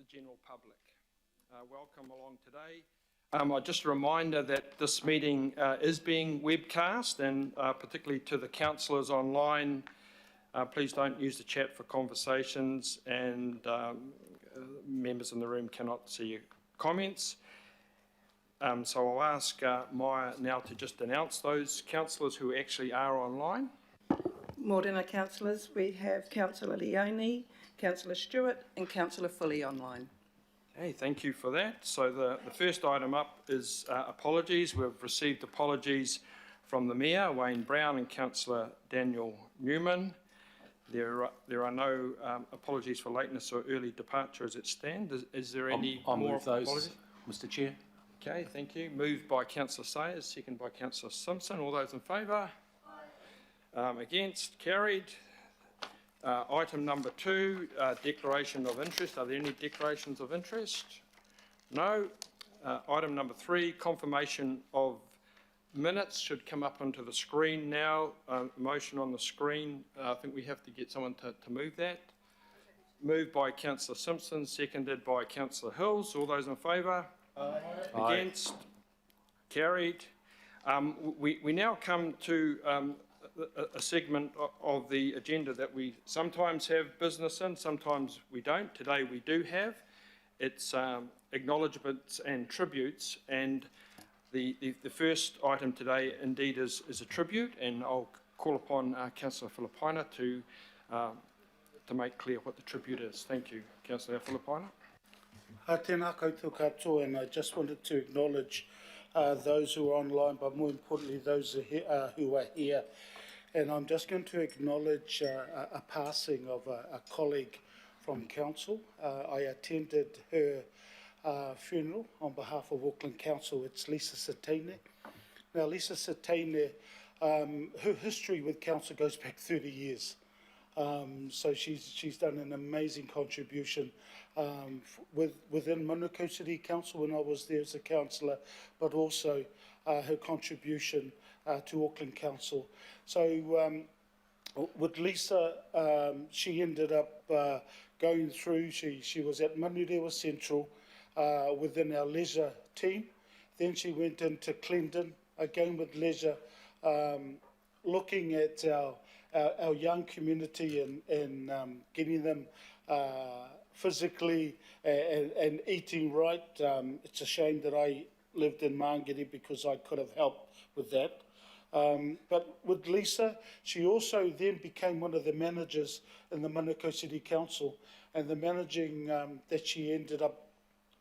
the general public. Welcome along today. Just a reminder that this meeting is being webcast, and particularly to the councillors online, please don't use the chat for conversations, and members in the room cannot see your comments. So I'll ask Maya now to just announce those councillors who actually are online. Mōrena councillors, we have Councillor Leone, Councillor Stewart and Councillor Fully online. Okay, thank you for that. So the first item up is apologies. We've received apologies from the Mayor, Wayne Brown, and Councillor Daniel Newman. There are no apologies for lateness or early departure as it stands. Is there any more apologies? Mr Chair. Okay, thank you. Moved by Councillor Sayers, second by Councillor Simpson. All those in favour? Against? Carried. Item number 2, declaration of interest. Are there any declarations of interest? No. Item number 3, confirmation of minutes should come up onto the screen now. Motion on the screen. I think we have to get someone to move that. Moved by Councillor Simpson, seconded by Councillor Hills. All those in favour? Aye. Against? Carried. We now come to a segment of the agenda that we sometimes have business in, sometimes we don't. Today we do have. It's acknowledgements and tributes, and the first item today indeed is a tribute, and I'll call upon Councillor Filipaina to make clear what the tribute is. Thank you, Councillor Filipaina. Tēnā koutou katoa, and I just wanted to acknowledge those who are online, but more importantly those who are here. And I'm just going to acknowledge a passing of a colleague from council. I attended her funeral on behalf of Auckland Council. It's Lisa Satene. Now Lisa Satene, her history with council goes back 30 years. So she's done an amazing contribution within Manukau City Council when I was there as a councillor, but also her contribution to Auckland Council. So with Lisa, she ended up going through, she was at Manurewa Central within our leisure team. Then she went into Clendon, again with leisure, looking at our young community and getting them physically and eating right. It's a shame that I lived in Māngere because I could have helped with that. But with Lisa, she also then became one of the managers in the Manukau City Council, and the managing that she ended up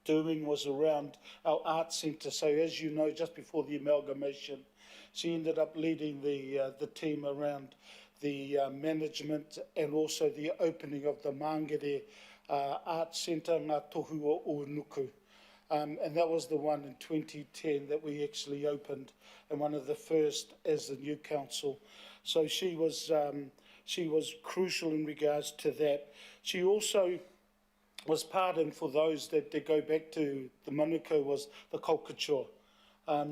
doing was around our art centre. So as you know, just before the amalgamation, she ended up leading the team around the management and also the opening of the Māngere Art Centre, Ngā Tohua o Nuku. And that was the one in 2010 that we actually opened, and one of the first as the new council. So she was crucial in regards to that. She also was part, and for those that go back to the Manukau, was the culture.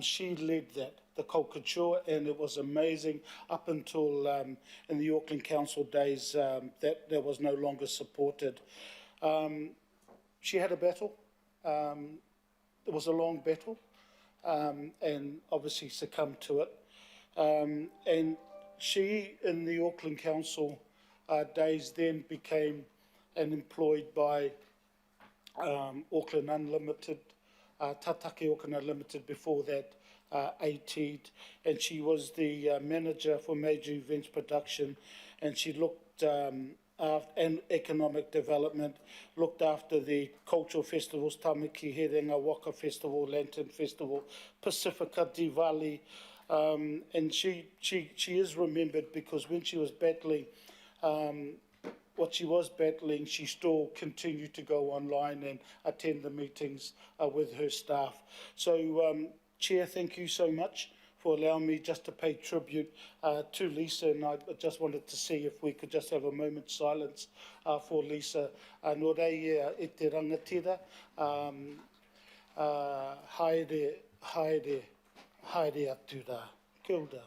She led that, the culture, and it was amazing up until in the Auckland Council days that was no longer supported. She had a battle. It was a long battle, and obviously succumbed to it. And she, in the Auckland Council days, then became employed by Auckland Unlimited, Tatake Auckland Unlimited, before that AT'd, and she was the manager for major events production, and she looked and economic development, looked after the cultural festivals, Tamaki Herenga, Waka Festival, Lantern Festival, Pacifica, Diwali, and she is remembered because when she was battling what she was battling, she still continued to go online and attend the meetings with her staff. So, Chair, thank you so much for allowing me just to pay tribute to Lisa, and I just wanted to see if we could just have a moment's silence for Lisa. Nō rei e te rangatira, haere atu rā. Kia ora.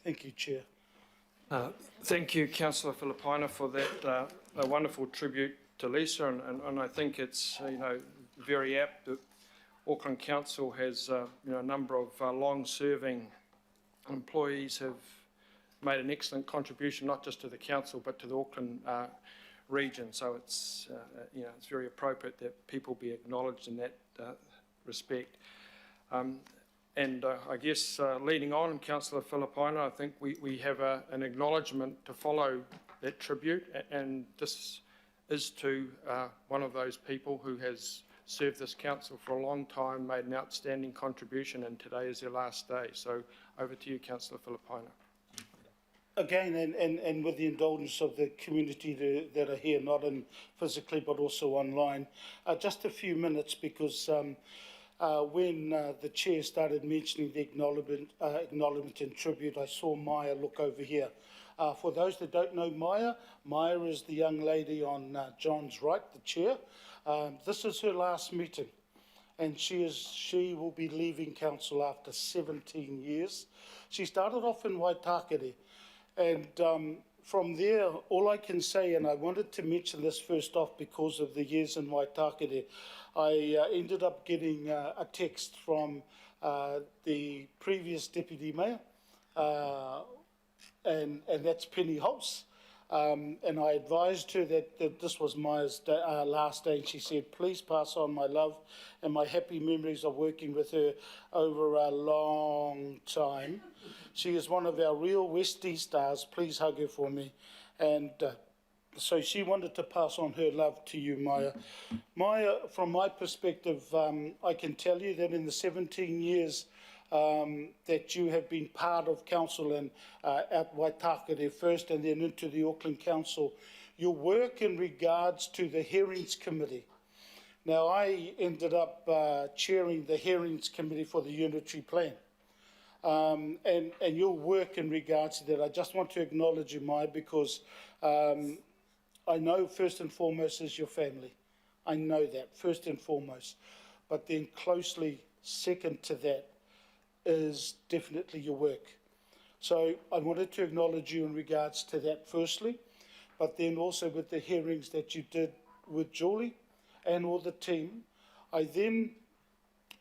Thank you, Chair. Thank you, Councillor Filipina, for that a wonderful tribute to Lisa, and I think it's very apt that Auckland Council has a number of long-serving employees have made an excellent contribution, not just to the council but to the Auckland region. So it's it's very appropriate that people be acknowledged in that respect. And I guess leading on, Councillor Filipina, I think we have an acknowledgement to follow that tribute, and this is to one of those people who has served this council for a long time, made an outstanding contribution, and today is their last day. So over to you, Councillor Filipina. Again, and with the indulgence of the community that are here, not in physically but also online, just a few minutes, because when the chair started mentioning the acknowledgement and tribute, I saw Maya look over here. For those that don't know Maya is the young lady on John's right, the chair. This is her last meeting, and she will be leaving council after 17 years. She started off in Waitakere, and from there, all I can say, and I wanted to mention this first off because of the years in Waitakere, I ended up getting a text from the previous Deputy Mayor, and that's Penny Holtz. And I advised her that this was Maya's last day, and she said, please pass on my love and my happy memories of working with her over a long time. She is one of our real Westie stars. Please hug her for me. And so she wanted to pass on her love to you, Maya. Maya, from my perspective, I can tell you that in the 17 years that you have been part of council and at Waitakere first and then into the Auckland Council, your work in regards to the Hearings Committee. Now, I ended up chairing the Hearings Committee for the Unitary Plan. And your work in regards to that, I just want to acknowledge you, Maya, because I know first and foremost is your family. I know that, first and foremost. But then closely second to that is definitely your work. So I wanted to acknowledge you in regards to that firstly, but then also with the hearings that you did with Julie and all the team. I then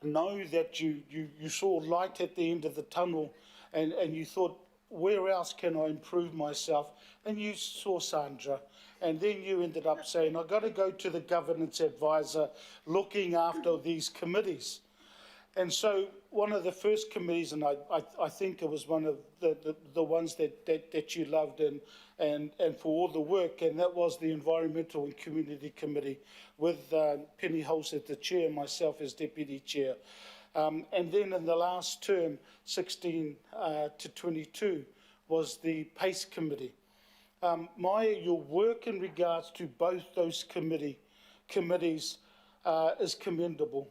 know that you saw light at the end of the tunnel, and you thought, where else can I improve myself? And you saw Sandra, and then you ended up saying, I've got to go to the governance advisor looking after these committees. And so one of the first committees, and I think it was one of the ones that you loved and for all the work, and that was the Environmental and Community Committee with Penny Holtz as the chair and myself as deputy chair. And then in the last term, 16 to 22, was the PACE Committee. Maya, your work in regards to both those committees is commendable.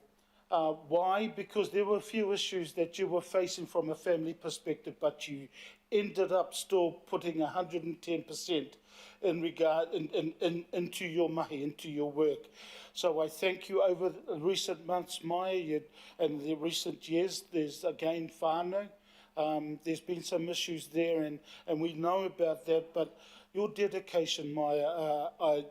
Why? Because there were a few issues that you were facing from a family perspective, but you ended up still putting 110% into your mahi, into your work. So I thank you over the recent months, Maya, and the recent years. There's again whānau. There's been some issues there, and we know about that, but your dedication, Maya, I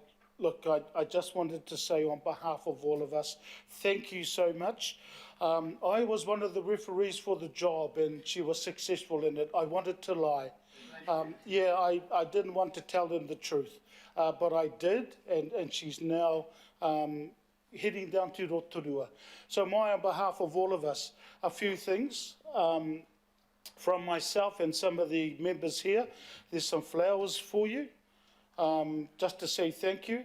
just wanted to say on behalf of all of us, thank you so much. I was one of the referees for the job, and she was successful in it. I wanted to lie. I didn't want to tell them the truth, but I did, and she's now heading down to Rotorua. So Maya, on behalf of all of us, a few things. From myself and some of the members here, there's some flowers for you. Just to say thank you.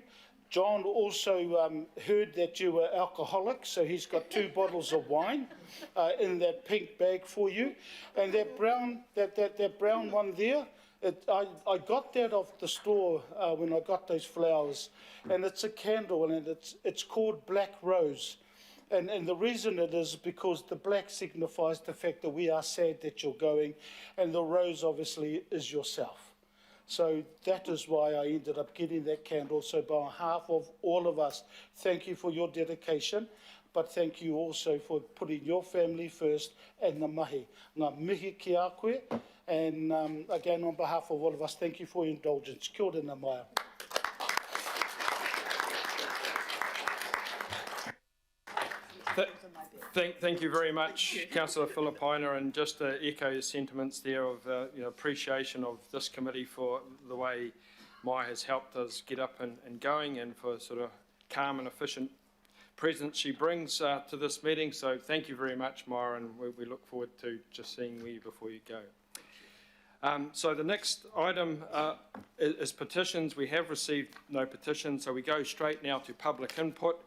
John also heard that you were alcoholic, so he's got 2 bottles of wine in that pink bag for you. And that brown one there, I got that off the store when I got those flowers, and it's a candle, and it's called Black Rose. And the reason it is because the black signifies the fact that we are sad that you're going, and the rose obviously is yourself. So that is why I ended up getting that candle. So by behalf of all of us, thank you for your dedication. but thank you also for putting your family first and ngā mahi. Ngā mihi ki a koe, and again, on behalf of all of us, thank you for your indulgence. Kia ora ngā maia. Thank you very much, Councillor Filipina, and just to echo your sentiments there of appreciation of this committee for the way Mai has helped us get up and going, and for sort of calm and efficient presence she brings to this meeting. So thank you very much, Mai, and we look forward to just seeing you before you go. So the next item is petitions. We have received no petitions, so we go straight now to public input.